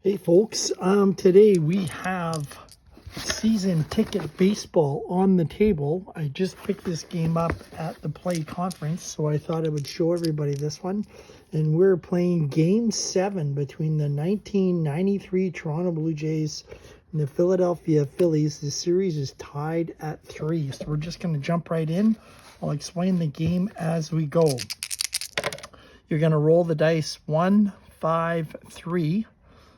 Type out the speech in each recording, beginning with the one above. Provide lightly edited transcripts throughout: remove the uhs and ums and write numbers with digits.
Hey folks, today we have season ticket baseball on the table. I just picked this game up at the Plaay Conference, so I thought I would show everybody this one. And we're playing Game 7 between the 1993 Toronto Blue Jays and the Philadelphia Phillies. The series is tied at 3, so we're just going to jump right in. I'll explain the game as we go. You're going to roll the dice 1, 5, 3.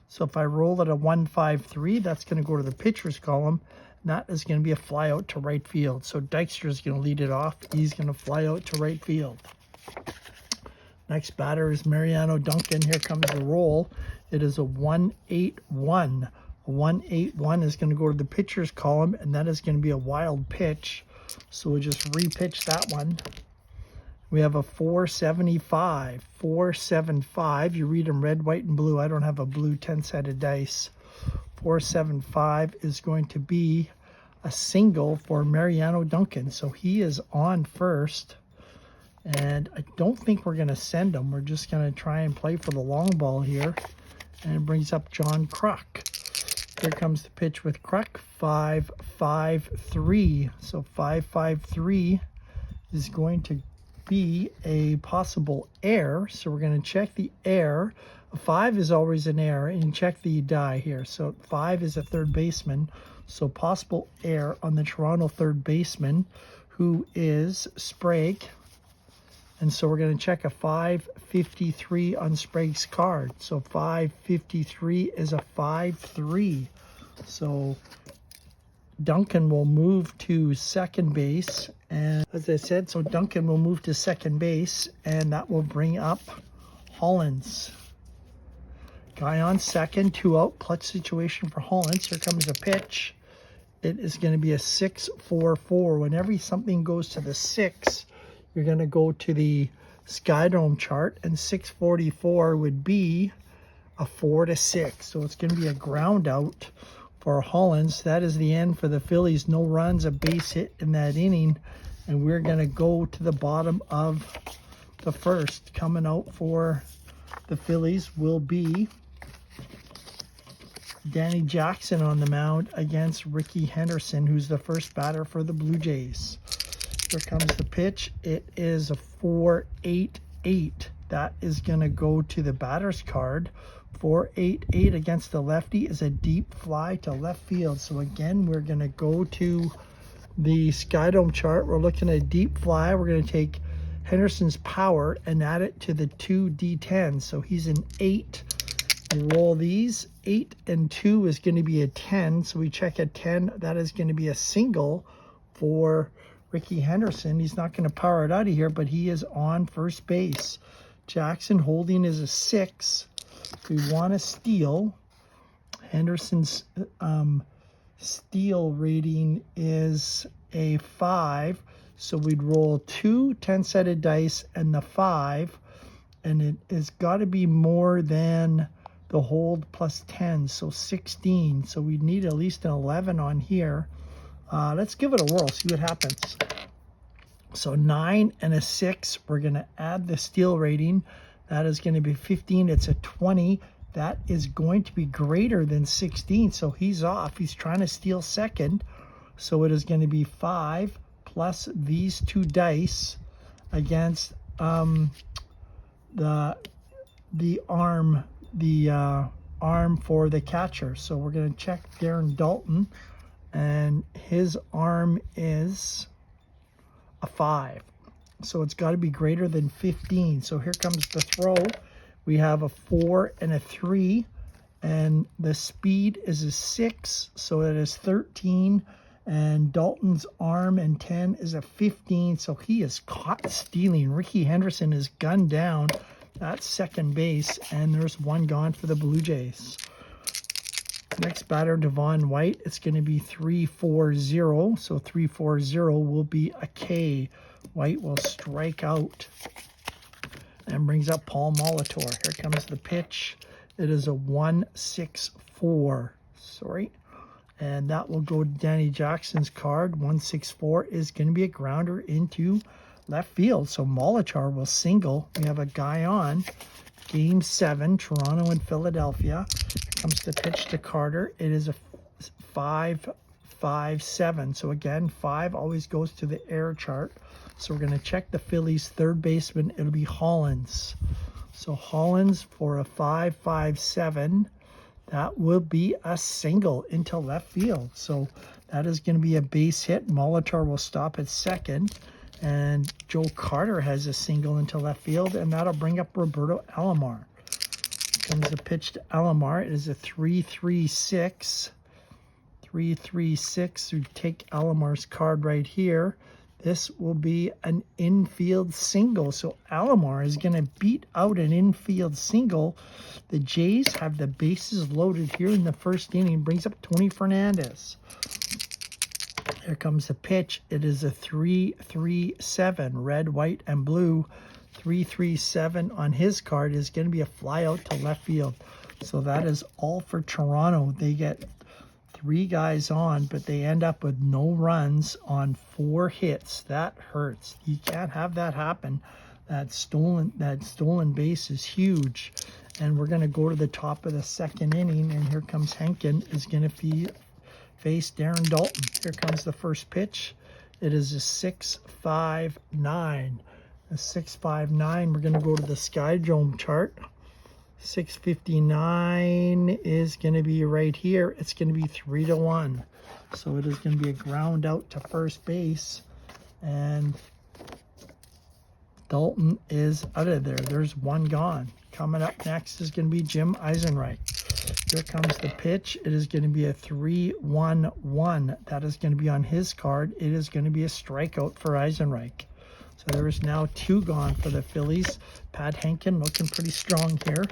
So if I roll it a 1, 5, 3, that's going to go to the pitcher's column. And that is going to be a fly out to right field. So Dykstra is going to lead it off. He's going to fly out to right field. Next batter is Mariano Duncan. Here comes the roll. It is a 1-8-1. A 1-8-1 is going to go to the pitcher's column, and that is going to be a wild pitch. So we'll just re-pitch that one. We have a 475, 475. You read them red, white, and blue. I don't have a blue 10-sided dice. 475 is going to be a single for Mariano Duncan. So he is on first. And I don't think we're going to send him. We're just going to try and play for the long ball here. And it brings up John Kruk. Here comes the pitch with Kruk. 5-5-3. So 5-5-3 is going to be a possible error, so we're going to check the error. A 5 is always an error, and you check the die here. So 5 is a third baseman, so possible error on the Toronto third baseman, who is Sprague. And so we're going to check a 553 on Sprague's card. So 553 is a 5-3. So Duncan will move to second base, and as I said, so Duncan will move to second base, and that will bring up Hollins. Guy on second, 2 out, clutch situation for Hollins. Here comes a pitch. It is going to be a 6-4-4. Whenever something goes to the 6, you're going to go to the Skydome chart, and 644 would be a 4-6. So it's going to be a ground out for Hollins. That is the end for the Phillies. No runs, a base hit in that inning. And we're going to go to the bottom of the first. Coming out for the Phillies will be Danny Jackson on the mound against Ricky Henderson, who's the first batter for the Blue Jays. Here comes the pitch. It is a 4-8-8. That is going to go to the batter's card. 4-8-8 against the lefty is a deep fly to left field. So again, we're going to go to the Skydome chart. We're looking at a deep fly. We're going to take Henderson's power and add it to the 2 D10s. So he's an 8. We roll these. 8 and 2 is going to be a 10. So we check a 10. That is going to be a single for Ricky Henderson. He's not going to power it out of here, but he is on first base. Jackson holding is a 6. We want to steal. Henderson's steal rating is a 5. So we'd roll 2 10-sided dice and the 5. And it has got to be more than the hold plus 10. So 16. So we need at least an 11 on here. Let's give it a whirl, see what happens. So 9 and a 6. We're going to add the steal rating. That is going to be 15. It's a 20. That is going to be greater than 16. So he's off. He's trying to steal second. So it is going to be 5 plus these 2 dice against the arm for the catcher. So we're going to check Darren Dalton, and his arm is a 5. So it's got to be greater than 15. So here comes the throw. We have a 4 and a 3, and the speed is a 6, so it is 13. And Dalton's arm and 10 is a 15, so he is caught stealing. Ricky Henderson is gunned down at second base, and there's one gone for the Blue Jays. Next batter, Devon White. It's going to be 3-4-0, so 3-4-0 will be a K. White will strike out and brings up Paul Molitor. Here comes the pitch. It is a 1-6-4. And that will go to Danny Jackson's card. 1-6-4 is going to be a grounder into left field. So Molitor will single. We have a guy on. Game 7, Toronto and Philadelphia. Here comes the pitch to Carter. It is a 5-5-7. So again, 5 always goes to the air chart. So we're going to check the Phillies' third baseman. It'll be Hollins. So Hollins for a 5-5-7. That will be a single into left field. So that is going to be a base hit. Molitor will stop at second. And Joe Carter has a single into left field. And that'll bring up Roberto Alomar. Comes the pitch to Alomar. It is a 3-3-6. 3-3-6. We take Alomar's card right here. This will be an infield single. So Alomar is going to beat out an infield single. The Jays have the bases loaded here in the first inning. Brings up Tony Fernandez. Here comes the pitch. It is a 3-3-7. Red, white, and blue. 3-3-7 on his card is going to be a fly out to left field. So that is all for Toronto. They get 3 guys on, but they end up with no runs on 4 hits. That hurts. You can't have that happen. That stolen base is huge. And we're going to go to the top of the second inning, and here comes Henkin is going to face Darren Dalton. Here comes the first pitch. It is a 6-5-9. A 6-5-9. We're going to go to the Skydome chart. 659 is going to be right here. It's going to be 3-1. So it is going to be a ground out to first base. And Dalton is out of there. There's one gone. Coming up next is going to be Jim Eisenreich. Here comes the pitch. It is going to be a 3-1-1. That is going to be on his card. It is going to be a strikeout for Eisenreich. So there is now 2 gone for the Phillies. Pat Henkin looking pretty strong here.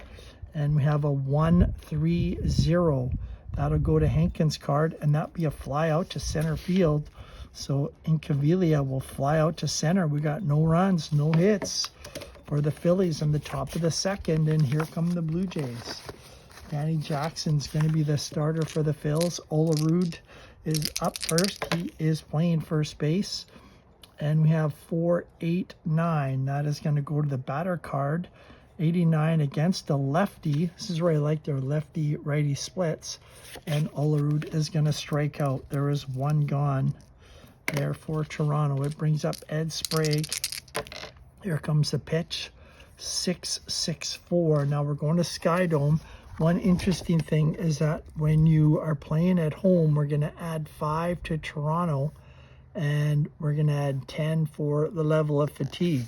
And we have a 1-3-0. That'll go to Henkin's card, and that'll be a fly out to center field. So Incaviglia will fly out to center. We got no runs, no hits for the Phillies in the top of the second. And here come the Blue Jays. Danny Jackson's going to be the starter for the Phils. Olerud is up first. He is playing first base. And we have 4-8-9. That is going to go to the batter card. 89 against the lefty. This is where I like their lefty-righty splits. And Olerud is going to strike out. There is 1 gone there for Toronto. It brings up Ed Sprague. Here comes the pitch. 6-6-4. Now we're going to Skydome. One interesting thing is that when you are playing at home, we're going to add 5 to Toronto. And we're going to add 10 for the level of fatigue.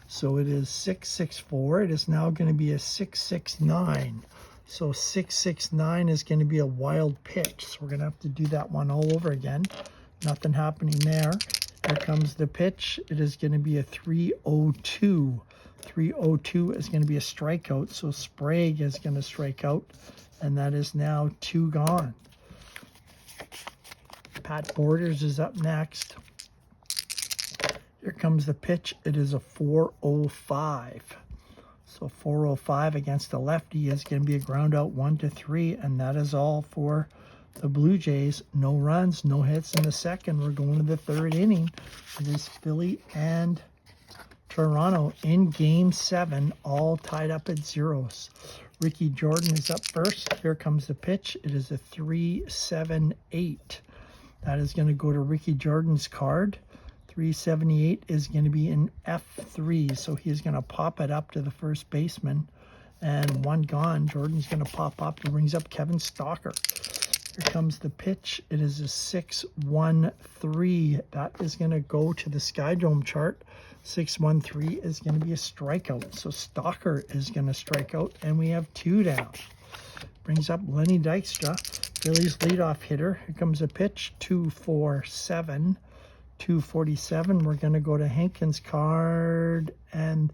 So it is 6-6-4. It is now going to be a 6-6-9. So 6-6-9 is going to be a wild pitch. So we're going to have to do that one all over again. Nothing happening there. Here comes the pitch. It is going to be a 3-0-2. 3-0-2 is going to be a strikeout. So Sprague is going to strike out. And that is now 2 gone. Pat Borders is up next. Here comes the pitch. It is a 4-0-5. So 4-0-5 against the lefty is going to be a ground out 1-3. And that is all for the Blue Jays. No runs, no hits in the second. We're going to the third inning. It is Philly and Toronto in Game 7, all tied up at 0s. Ricky Jordan is up first. Here comes the pitch. It is a 3-7-8. That is going to go to Ricky Jordan's card. 378 is going to be in F3, so he's going to pop it up to the first baseman. And 1 gone. Jordan's going to pop up and brings up Kevin Stalker. Here comes the pitch. It is a 6-1-3. That is going to go to the Skydome chart. 6-1-3 is going to be a strikeout. So Stalker is going to strike out, and we have 2 down. Brings up Lenny Dykstra, Phillies leadoff hitter. Here comes a pitch. 2-4-7. 247. We're going to go to Henkin's card, and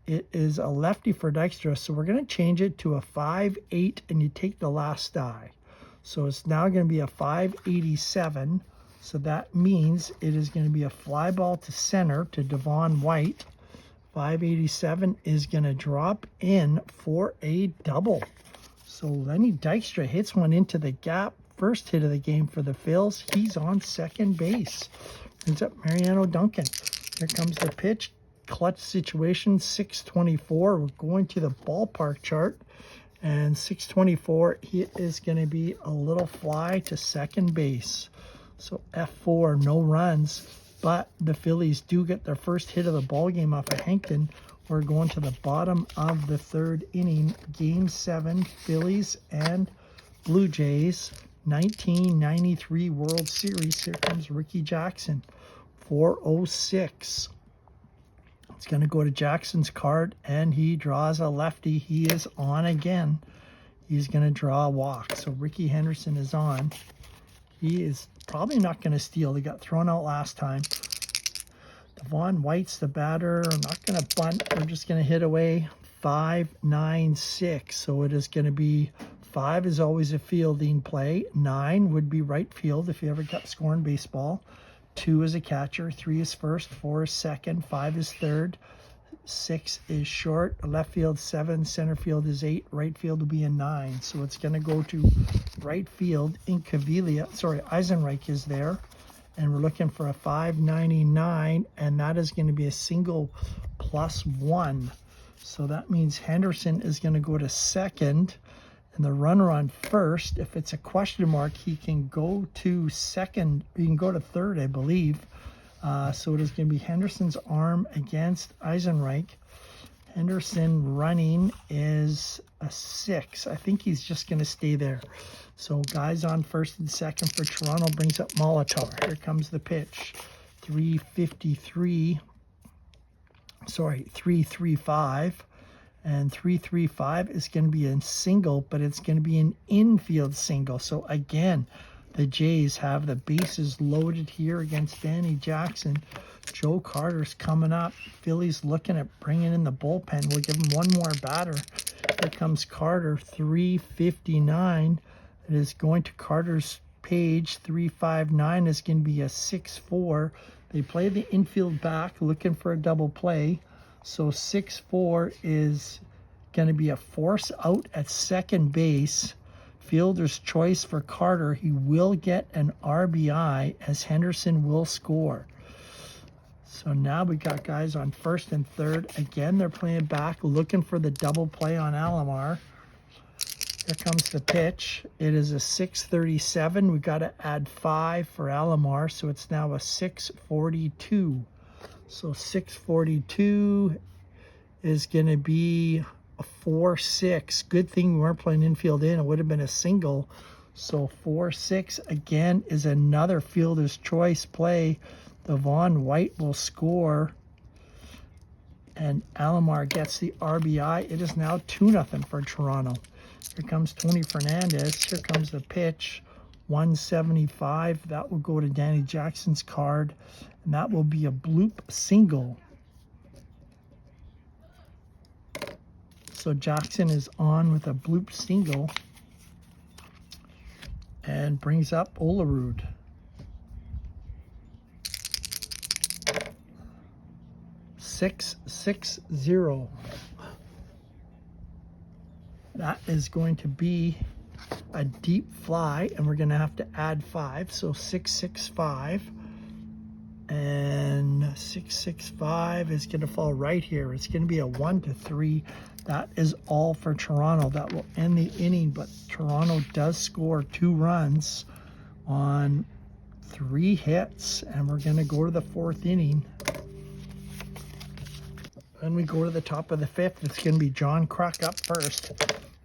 it is a lefty for Dykstra. So we're going to change it to a 5-8, and you take the last die. So it's now going to be a 587. So that means it is going to be a fly ball to center to Devon White. 587 is going to drop in for a double. So Lenny Dykstra hits one into the gap. First hit of the game for the Phils. He's on second base. Brings up Mariano Duncan. Here comes the pitch. Clutch situation, 624. We're going to the ballpark chart. And 624, he is going to be a little fly to second base. So F4, no runs, but the Phillies do get their first hit of the ball game off of Hankton. We're going to the bottom of the third inning, Game 7, Phillies and Blue Jays, 1993 World Series. Here comes Ricky Jackson, 406. It's going to go to Jackson's card, and he draws a lefty. He is on again. He's going to draw a walk. So Ricky Henderson is on. He is probably not going to steal. They got thrown out last time. Devon White's the batter. I'm not going to bunt. We're just going to hit away. 5-9-6. So it is going to be 5 is always a fielding play. 9 would be right field if you ever kept scoring baseball. 2 is a catcher. 3 is first. 4 is second. 5 is third. 6 is short. Left field 7. Center field is 8. Right field will be a 9. So it's going to go to right field in Cavilla. Sorry, Eisenreich is there. And we're looking for a 599. And that is going to be a single +1. So that means Henderson is going to go to second. And the runner on first, if it's a question mark, he can go to second. He can go to third, I believe. So it is going to be Henderson's arm against Eisenreich. Henderson running is a 6. I think he's just going to stay there. So guys on first and second for Toronto brings up Molitor. Here comes the pitch. 353. Sorry, 335. And 335 is going to be a single, but it's going to be an infield single. So again, the Jays have the bases loaded here against Danny Jackson. Joe Carter's coming up. Phillies looking at bringing in the bullpen. We'll give him one more batter. Here comes Carter, 359. It is going to Carter's page. 359 is going to be a 6-4. They play the infield back, looking for a double play. So 6-4 is going to be a force out at second base. Fielder's choice for Carter. He will get an RBI as Henderson will score. So now we got guys on first and third. Again, they're playing back, looking for the double play on Alomar. Here comes the pitch. It is a 637. We got to add 5 for Alomar, so it's now a 642. So 642 is going to be a 4-6. Good thing we weren't playing infield in. It would have been a single. So 4-6 again is another fielder's choice play. Devon White will score. And Alomar gets the RBI. It is now 2-0 for Toronto. Here comes Tony Fernandez. Here comes the pitch. 175. That will go to Danny Jackson's card. And that will be a bloop single. So Jackson is on with a bloop single. And brings up Olerud. .660. That is going to be a deep fly, and we're going to have to add 5. So 665. And 665 is going to fall right here. It's going to be a 1-3. That is all for Toronto. That will end the inning, but Toronto does score 2 runs on 3 hits, and we're going to go to the 4th inning. Then we go to the top of the 5th. It's going to be John Kruk up first.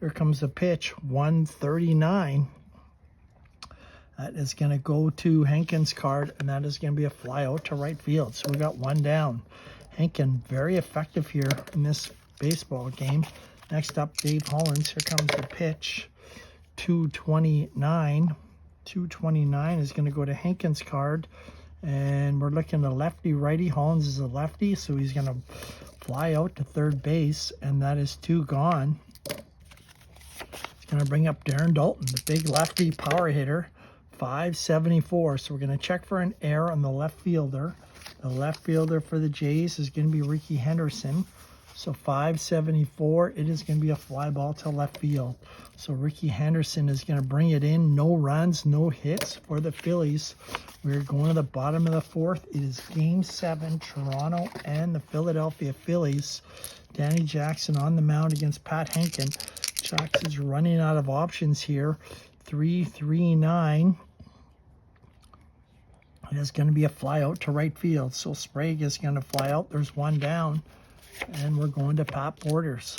Here comes the pitch, 139. That is going to go to Hankins' card, and that is going to be a fly out to right field. So we got 1 down. Hankin, very effective here in this baseball game. Next up, Dave Hollins. Here comes the pitch, 229. 229 is going to go to Hankins' card, and we're looking at lefty-righty. Hollins is a lefty, so he's going to fly out to third base, and that is 2 gone. It's going to bring up Darren Dalton, the big lefty power hitter. 574. So we're going to check for an error on the left fielder. The left fielder for the Jays is going to be Ricky Henderson. So 574, it is going to be a fly ball to left field. So Ricky Henderson is going to bring it in. No runs, no hits for the Phillies. We're going to the bottom of the 4th. It is Game 7, Toronto and the Philadelphia Phillies. Danny Jackson on the mound against Pat Henkin. Jackson's running out of options here. 3-3-9. It is going to be a fly out to right field. So Sprague is going to fly out. There's one down. And we're going to Pat Borders.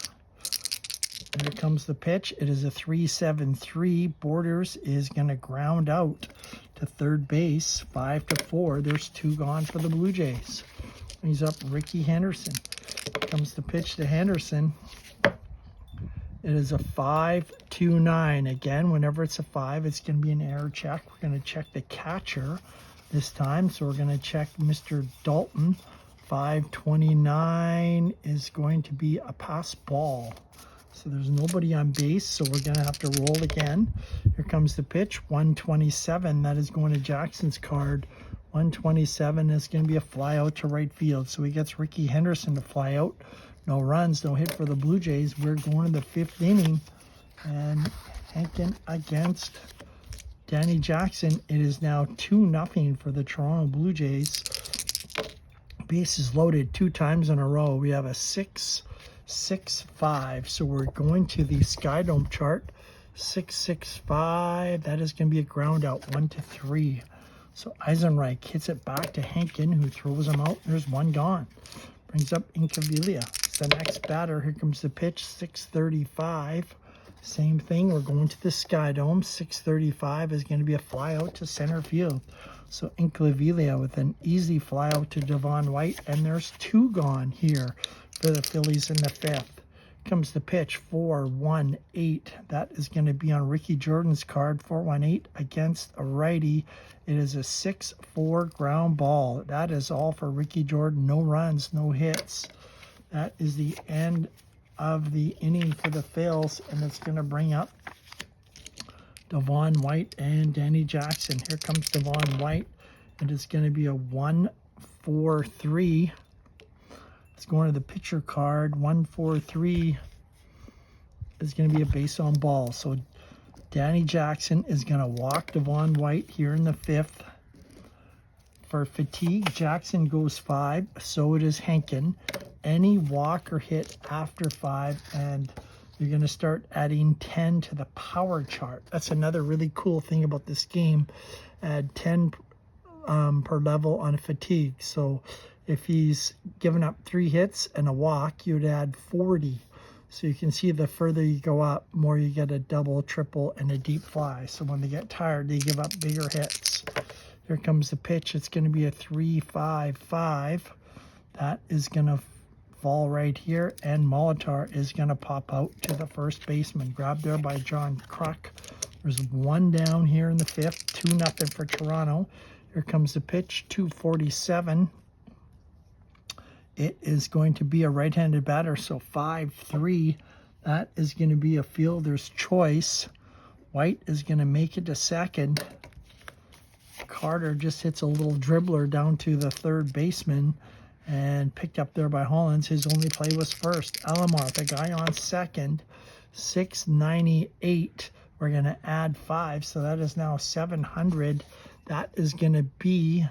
Here comes the pitch. It is a 3-7-3. Borders is going to ground out to third base. 5-4. There's 2 gone for the Blue Jays. He's up Ricky Henderson. Here comes the pitch to Henderson. It is a 5-2-9. Again, whenever it's a 5, it's going to be an error check. We're going to check the catcher this time. So we're going to check Mr. Dalton. 5-29 is going to be a pass ball. So there's nobody on base, so we're going to have to roll again. Here comes the pitch. 127. That is going to Jackson's card. 127 is going to be a fly out to right field. So he gets Ricky Henderson to fly out. No runs, no hit for the Blue Jays. We're going to the 5th inning. And Henkin against Danny Jackson. It is now 2-0 for the Toronto Blue Jays. Bases loaded 2 times in a row. We have a 6-6-5. So we're going to the Sky Dome chart. 6-6-5. That is going to be a ground out. 1-3. So Eisenreich hits it back to Henkin, who throws him out. There's 1 gone. Brings up Incaviglia. It's the next batter. Here comes the pitch. 6-35. Same thing. We're going to the Sky Dome. 6-35 is going to be a fly out to center field. So Incaviglia with an easy fly out to Devon White. And there's 2 gone here for the Phillies in the 5th. Comes the pitch. 4-1-8. That is going to be on Ricky Jordan's card. 4-1-8 against a righty. It is a 6-4 ground ball. That is all for Ricky Jordan. No runs, no hits. That is the end of the inning for the Phils, and it's going to bring up Devon White and Danny Jackson. Here comes Devon White, and it's going to be a 1-4-3. It's going to the pitcher card. 1-4-3 is going to be a base on ball. So Danny Jackson is going to walk Devon White here in the 5th. For fatigue, Jackson goes 5. So it is Henkin. Any walk or hit after 5, and you're going to start adding 10 to the power chart. That's another really cool thing about this game. Add 10 per level on fatigue. So if he's given up 3 hits and a walk, you'd add 40. So you can see the further you go up, more you get a double, triple, and a deep fly. So when they get tired, they give up bigger hits. Here comes the pitch. It's going to be a 3-5-5. That is going to fall right here, and Molitor is going to pop out to the first baseman. Grabbed there by John Kruk. There's 1 down here in the 5th. 2-0 for Toronto. Here comes the pitch. 247. It is going to be a right-handed batter, so 5-3. That is going to be a fielder's choice. White is going to make it to second. Carter just hits a little dribbler down to the third baseman and picked up there by Hollins. His only play was first. Alomar, the guy on second. 698. We're going to add 5, so that is now 700. That is going to be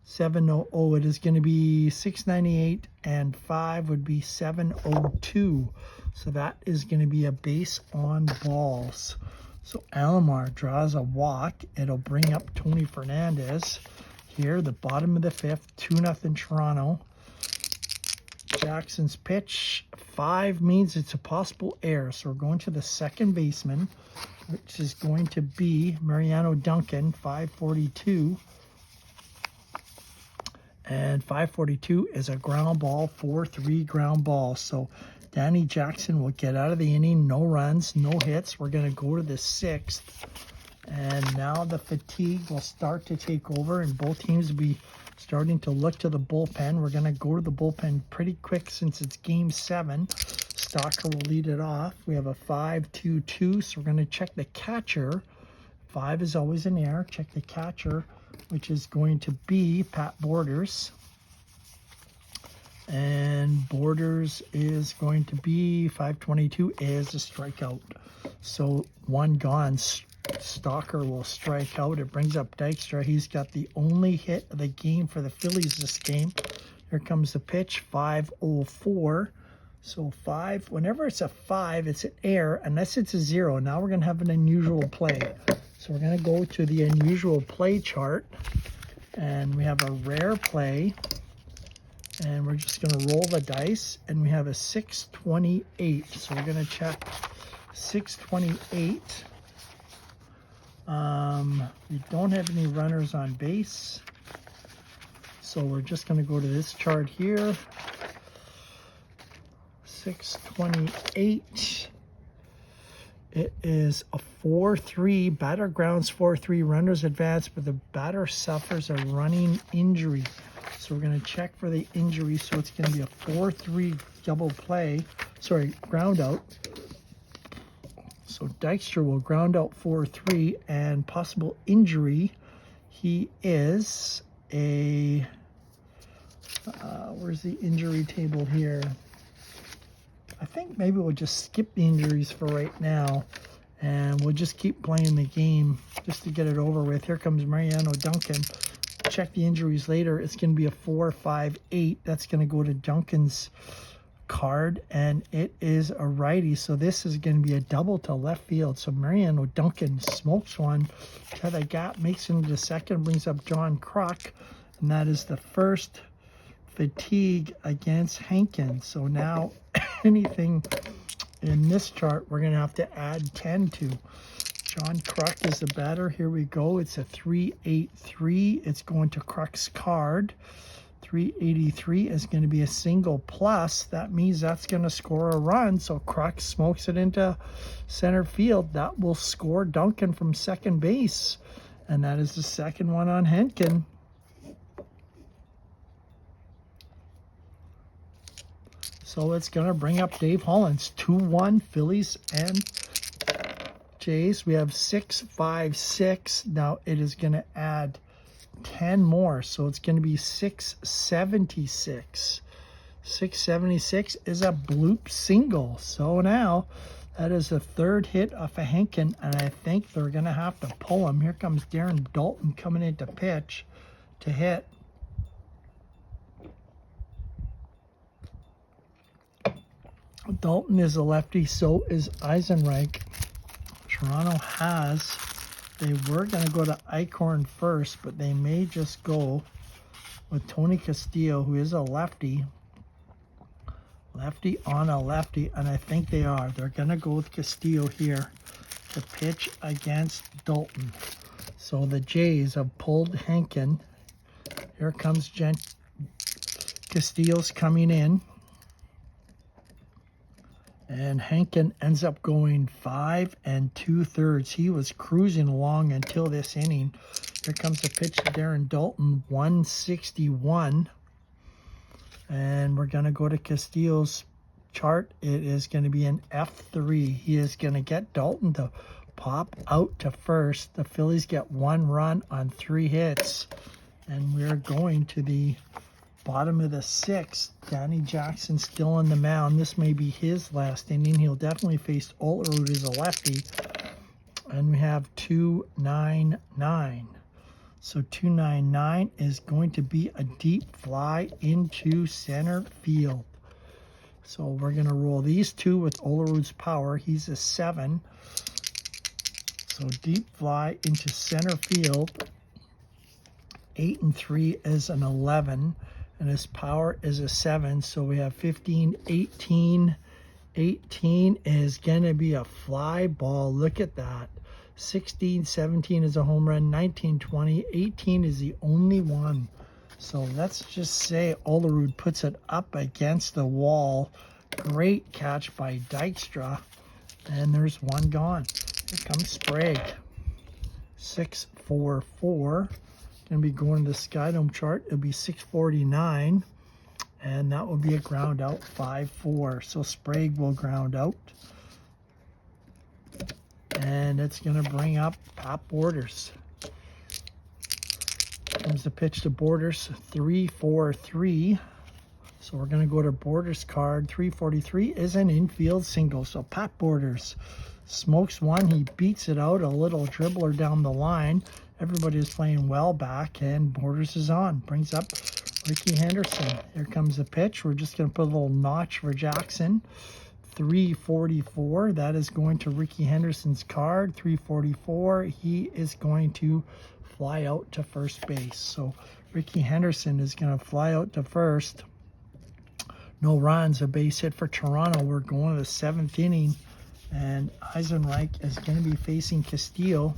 700. It is going to be 698, and 5 would be 702. So that is going to be a base on balls. So Alomar draws a walk. It'll bring up Tony Fernandez here, the bottom of the 5th. 2-0 Toronto. Jackson's pitch. 5 means it's a possible error. So we're going to the second baseman, which is going to be Mariano Duncan. 542. And 542 is a ground ball. 4-3 ground ball. So Danny Jackson will get out of the inning. No runs, no hits. We're going to go to the 6th. And now the fatigue will start to take over, and both teams will be starting to look to the bullpen. We're going to go to the bullpen pretty quick since it's Game 7. Stalker will lead it off. We have a 5-2-2, so we're going to check the catcher. 5 is always an error. Check the catcher, which is going to be Pat Borders. And Borders is going to be 522 is a strikeout. So 1 gone. Stalker will strike out. It brings up Dykstra. He's got the only hit of the game for the Phillies this game. Here comes the pitch. 504. So 5, whenever it's a 5, it's an error, unless it's a 0. Now we're going to have an unusual play. So we're going to go to the unusual play chart, and we have a rare play, and we're just going to roll the dice, and we have a 628. So we're going to check 628. We don't have any runners on base, so we're just going to go to this chart here. 628. It is a 4-3. Batter grounds 4-3. Runners advance, but the batter suffers a running injury. So we're going to check for the injury. So it's going to be a 4-3 double play. Sorry, ground out. So Dykstra will ground out 4-3, and possible injury. He is a where's the injury table here? I think maybe we'll just skip the injuries for right now, and we'll just keep playing the game just to get it over with. Here comes Mariano Duncan. Check the injuries later. It's going to be a 4-5-8. That's going to go to Duncan's card, and it is a righty. So this is going to be a double to left field. So Mariano Duncan smokes one to the gap, makes it into second, brings up John Kruk, and that is the first fatigue against Henkin. So now anything in this chart we're going to have to add 10 to. John Kruk is the batter. Here we go. It's a 383. It's going to Kruk's card. 383 is going to be a single plus. That means that's going to score a run. So Kruk smokes it into center field. That will score Duncan from second base. And that is the second one on Henkin. So it's going to bring up Dave Hollins. 2-1 Phillies and Jays. We have 6-5-6. Now it is going to add 10 more. So it's going to be 676. 676 is a bloop single. So now that is the third hit off of Henkin, and I think they're going to have to pull him. Here comes Darren Dalton coming in to pitch to hit. Dalton is a lefty, so is Eisenreich. Toronto has, they were going to go to Eichhorn first, but they may just go with Tony Castillo, who is a lefty. Lefty on a lefty, and I think they are. They're going to go with Castillo here to pitch against Dalton. So the Jays have pulled Henkin. Here comes Castillo's coming in. And Henkin ends up going 5 2/3. He was cruising along until this inning. Here comes the pitch to Darren Dalton, 161. And we're going to go to Castillo's chart. It is going to be an F3. He is going to get Dalton to pop out to first. The Phillies get 1 run on 3 hits. And we're going to the bottom of the 6th. Danny Jackson still on the mound. This may be his last inning. He'll definitely face Olerud as a lefty. And we have 299. So 299 is going to be a deep fly into center field. So we're going to roll these two with Olerud's power. He's a 7. So deep fly into center field. 8 and 3 is an 11. And his power is a 7, so we have 15, 18. 18 is going to be a fly ball. Look at that. 16, 17 is a home run. 19, 20. 18 is the only one. So let's just say Olerud puts it up against the wall. Great catch by Dykstra. And there's one gone. Here comes Sprague. 644. Going to be going to the Skydome chart. It'll be 649, and that will be a ground out 5-4. So Sprague will ground out, and it's going to bring up Pat Borders. Comes the pitch to Borders, 343. So we're going to go to Borders card. 343 is an infield single. So Pat Borders Smokes one. He beats it out. A little dribbler down the line. Everybody is playing well back, and Borders is on. Brings up Ricky Henderson. Here comes the pitch. We're just going to put a little notch for Jackson. 344. That is going to Ricky Henderson's card. 344. He is going to fly out to first base. So Ricky Henderson is going to fly out to first. No runs, a base hit for Toronto. We're going to the 7th inning, and Eisenreich is going to be facing Castillo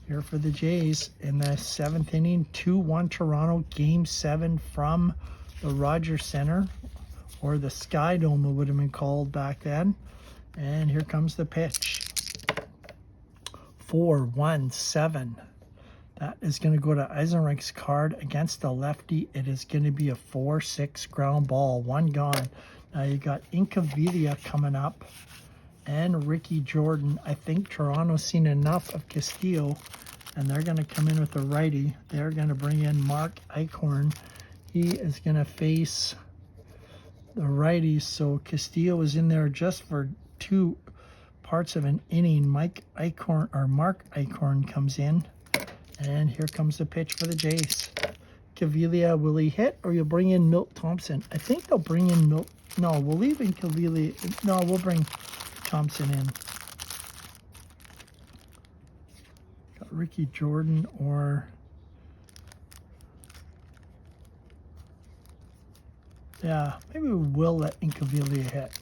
here for the Jays in the 7th inning. 2-1 Toronto, Game 7 from the Rogers Center, or the Sky Dome it would have been called back then. And here comes the pitch. 4-1-7. That is going to go to Eisenreich's card against the lefty. It is going to be a 4-6 ground ball. One gone. Now you got Incaviglia coming up and Ricky Jordan. I think Toronto's seen enough of Castillo, and they're going to come in with a righty. They're going to bring in Mark Eichhorn. He is going to face the righty. So Castillo is in there just for 2 parts of an inning. Mark Eichhorn comes in. And here comes the pitch for the Jays. Caviglia, will he hit, or you'll bring in Milt Thompson? I think they'll bring in Milt. No, we'll leave in Caviglia. No, we'll bring Thompson in. Got Ricky Jordan, or yeah, maybe we will let Incaviglia hit.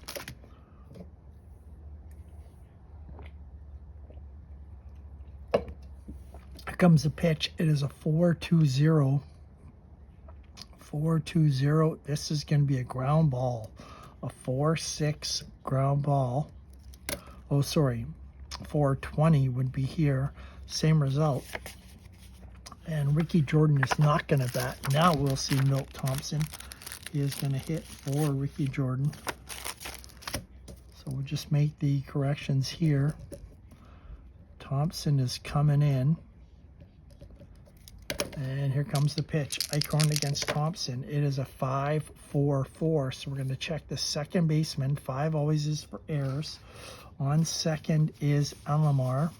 Here comes the pitch. It is a 4-2-0. 4-2-0. This is going to be a ground ball. A 4-6 ground ball. Oh, sorry. 420 would be here. Same result. And Ricky Jordan is not going to bat. Now we'll see Milt Thompson. He is going to hit for Ricky Jordan. So we'll just make the corrections here. Thompson is coming in. And here comes the pitch. Eichhorn against Thompson. It is a 5-4-4. So we're going to check the second baseman. 5 always is for errors. On second is Alomar.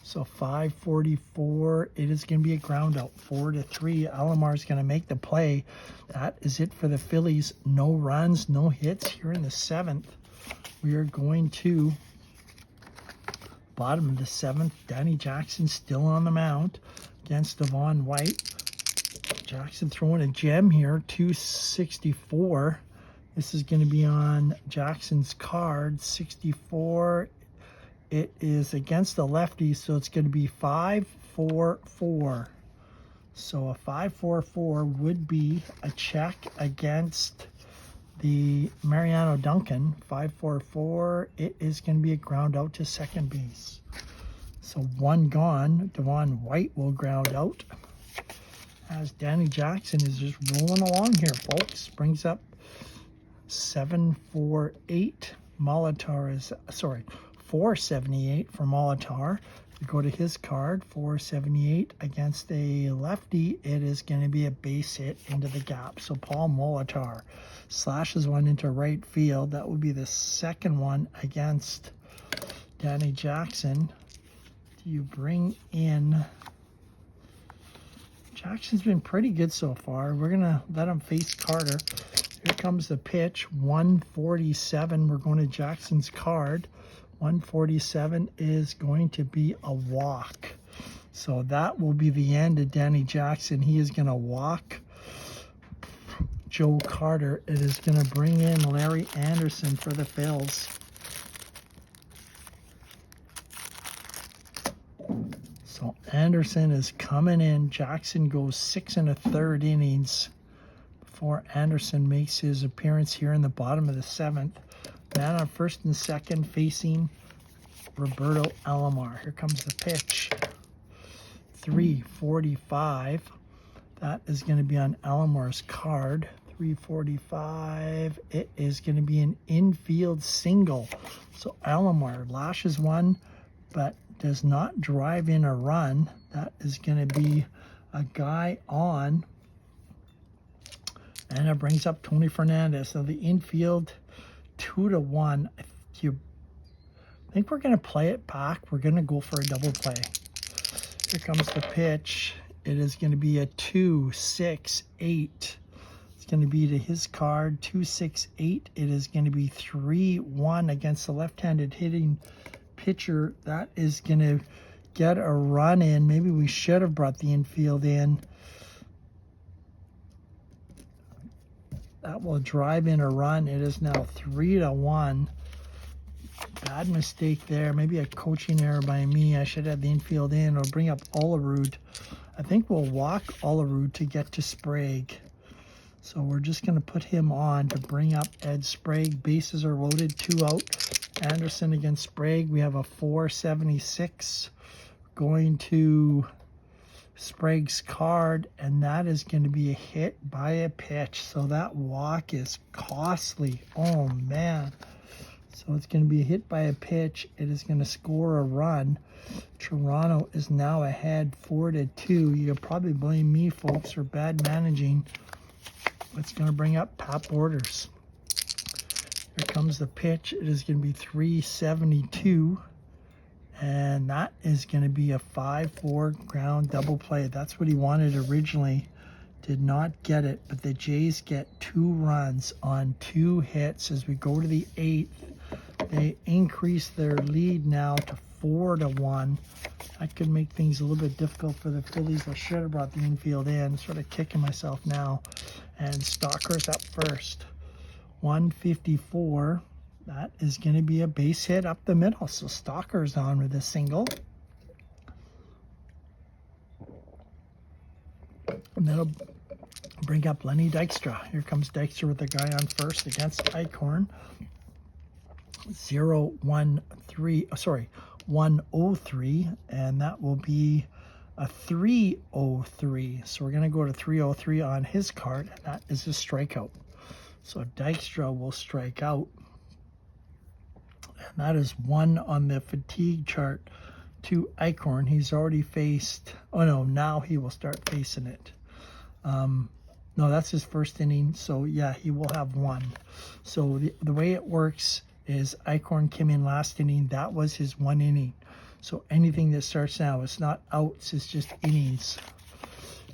So 5-44. It is going to be a ground out. 4-3. Alomar is going to make the play. That is it for the Phillies. No runs, no hits here in the 7th. We are going to bottom of the 7th. Danny Jackson still on the mound against Devon White. Jackson throwing a gem here, 264. This is going to be on Jackson's card, 64. It is against the lefty, so it's going to be 5-4-4. So a 5-4-4 would be a check against the Mariano Duncan. 5-4-4. It is going to be a ground out to second base. So one gone. Devon White will ground out as Danny Jackson is just rolling along here, folks. Brings up 7-4-8. Molitor is, sorry, 478 for Molitor. We go to his card, 478 against a lefty. It is going to be a base hit into the gap. So Paul Molitor slashes one into right field. That would be the second one against Danny Jackson. You bring in, Jackson's been pretty good so far. We're going to let him face Carter. Here comes the pitch, 147. We're going to Jackson's card. 147 is going to be a walk. So that will be the end of Danny Jackson. He is going to walk Joe Carter. It is going to bring in Larry Anderson for the Phils. So Anderson is coming in. Jackson goes 6 1/3 innings before Anderson makes his appearance here in the bottom of the 7th. Man on first and second facing Roberto Alomar. Here comes the pitch. 345. That is going to be on Alomar's card. 345. It is going to be an infield single. So Alomar lashes one, but does not drive in a run. That is going to be a guy on. And it brings up Tony Fernandez. So the infield, 2-1. You I think we're going to play it back. We're going to go for a double play. Here comes the pitch. It is going to be a 2-6-8. It's going to be to his card, 2-6-8. It is going to be 3-1 against the left-handed hitting pitcher. That is going to get a run in. Maybe we should have brought the infield in. That will drive in a run. It is now 3-1. Bad mistake there. Maybe a coaching error by me. I should have the infield in or bring up Olerud. I think we'll walk Olerud to get to Sprague. So we're just going to put him on to bring up Ed Sprague. Bases are loaded, 2 out. Anderson against Sprague. We have a 476 going to Sprague's card, and that is going to be a hit by a pitch. So that walk is costly. Oh, man. So it's going to be a hit by a pitch. It is going to score a run. Toronto is now ahead 4-2. You could probably blame me, folks, for bad managing. It's going to bring up Pat Borders. Here comes the pitch. It is going to be 372. And that is going to be a 5-4 ground double play. That's what he wanted originally. Did not get it, but the Jays get 2 runs on 2 hits as we go to the 8th. They increase their lead now to 4-1. That could make things a little bit difficult for the Phillies. I should have brought the infield in. Sort of kicking myself now. And Stalker's up first. 154. That is going to be a base hit up the middle. So Stalker's on with a single. And that'll bring up Lenny Dykstra. Here comes Dykstra with the guy on first against Eichhorn. 103, and that will be a 303. So we're going to go to 303 on his card, and that is a strikeout. So Dykstra will strike out. And that is 1 on the fatigue chart to Eichhorn. He's already faced, oh no, now he will start facing it. No, that's his first inning. So yeah, he will have 1. So the way it works is Eichhorn came in last inning. That was his 1 inning. So anything that starts now, it's not outs, it's just innings.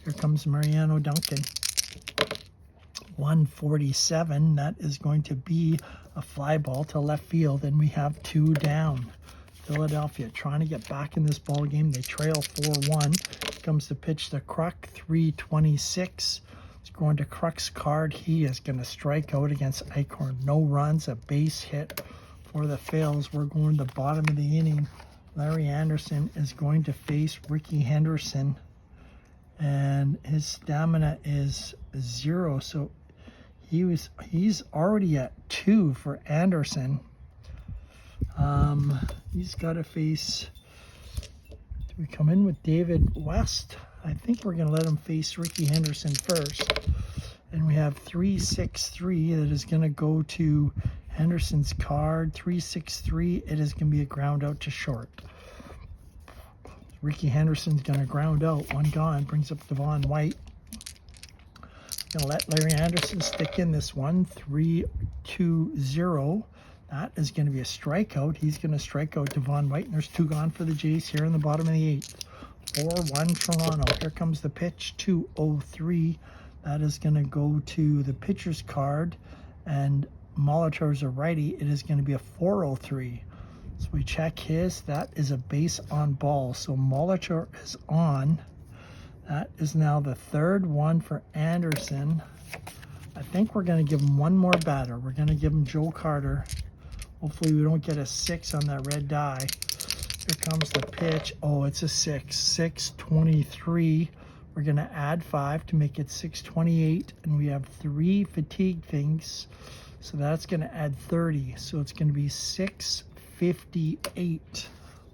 Here comes Mariano Duncan. 147. That is going to be a fly ball to left field, and we have 2 down. Philadelphia trying to get back in this ball game. They trail 4-1. Comes the pitch to Kruk, 326. It's going to Kruk's card. He is going to strike out against Eichhorn. No runs, a base hit for the Phils. We're going to the bottom of the inning. Larry Anderson is going to face Ricky Henderson, and his stamina is 0. So he's already at 2 for Anderson. He's got to face. Do we come in with David West? I think we're going to let him face Ricky Henderson first. And we have 363 that is going to go to Henderson's card. 363. It is going to be a ground out to short. Ricky Henderson's going to ground out. 1 gone. Brings up Devon White. Going to let Larry Anderson stick in this one. 3-2-0. That is going to be a strikeout. He's going to strike out Devon White. And there's 2 gone for the Jays here in the bottom of the 8th. 4-1 Toronto. Here comes the pitch. 2-0-3. That is going to go to the pitcher's card. And Molitor's a righty. It is going to be a 4-0-3. So we check his. That is a base on ball. So Molitor is on. That is now the 3rd one for Anderson. I think we're going to give him 1 more batter. We're going to give him Joe Carter. Hopefully we don't get a 6 on that red die. Here comes the pitch. Oh, it's a 6. 6-23. We're going to add 5 to make it 6-28. And we have 3 fatigue things. So that's going to add 30. So it's going to be 658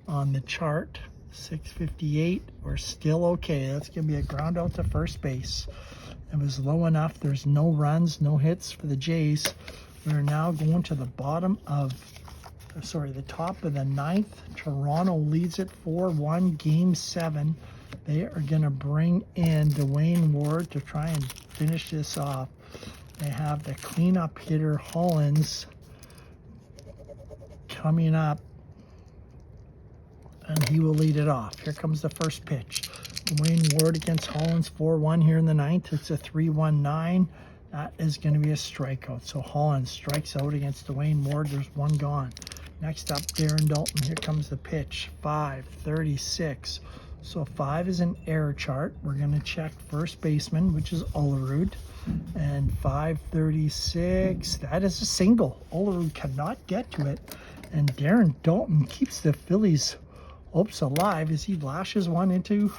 on the chart. 658. We're still okay. That's going to be a ground out to first base. It was low enough. There's no runs, no hits for the Jays. We're now going to the the top of the 9th. Toronto leads it 4-1, Game 7. They are going to bring in Dwayne Ward to try and finish this off. They have the cleanup hitter Hollins coming up. And he will lead it off. Here comes the first pitch. Dwayne Ward against Hollins, 4-1 here in the ninth. It's a 3-1-9. That is going to be a strikeout. So Hollins strikes out against Dwayne Ward. There's one gone. Next up, Darren Dalton. Here comes the pitch. 5-36. So 5 is an error chart. We're going to check first baseman, which is Olerud. And 5-36, that is a single. Olerud cannot get to it. And Darren Dalton keeps the Phillies' hopes alive as he lashes one into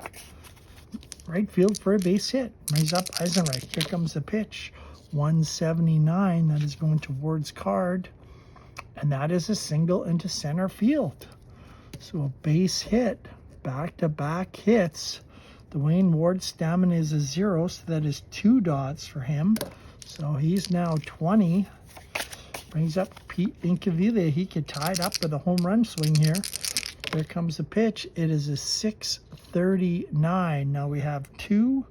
right field for a base hit. Brings up Eisenreich. Here comes the pitch. 179. That is going towards Card. And that is a single into center field. So a base hit. Back-to-back hits. Dwayne Ward's stamina is a 0, so that is 2 dots for him. So he's now 20. Brings up Pete Incaviglia. He could tie it up with a home run swing here. Here comes the pitch. It is a 6-39. Now we have 2